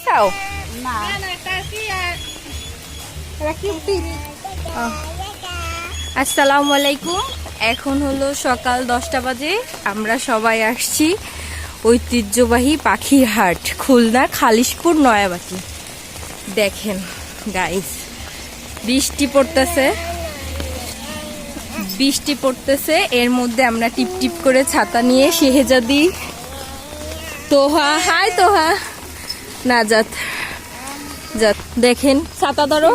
চাও? না আসসালামু আলাইকুম। এখন হলো সকাল 10টা বাজে। আমরা সবাই আসছি ঐতিহ্যবাহী পাখির হাট খুলনার খালিশপুর নয়াবাটি। দেখেন গাইস, বৃষ্টি পড়তেছে, এর মধ্যে আমরা টিপ টিপ করে ছাতা নিয়ে শেহজাদি, তোহা, হাই তোহা, নাজাত, দেখেন ছাতা ধরো,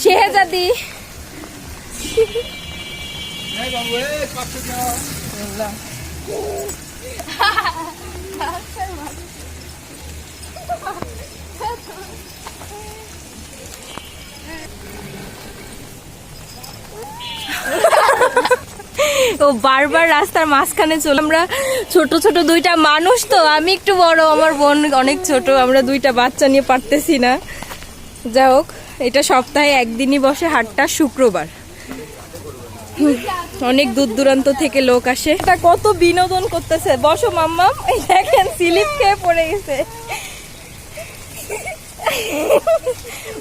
শেহজাদি ও বারবার রাস্তার মাঝখানে চলে। আমরা ছোট ছোট দুইটা মানুষ, তো আমি একটু বড়, আমার বোন অনেক ছোট, আমরা দুইটা বাচ্চা নিয়ে পারতেছি না। যাই হোক, এটা সপ্তাহে একদিনই বসে হাটটা, শুক্রবার। অনেক দূর দূরান্ত থেকে লোক আসে। এটা কত বিনোদন করতেছে। বসো মাম্মাম, এই দেখেন স্লিপ খেয়ে পড়ে গেছে,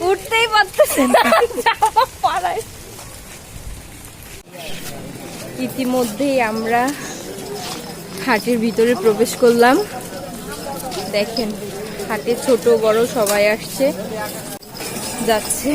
উঠতেই পারতেছে না, জামা পাড়ায়। ইতিমধ্যেই আমরা হাটের ভিতরে প্রবেশ করলাম। দেখেন হাটে ছোট বড় সবাই আসছে যাচ্ছে।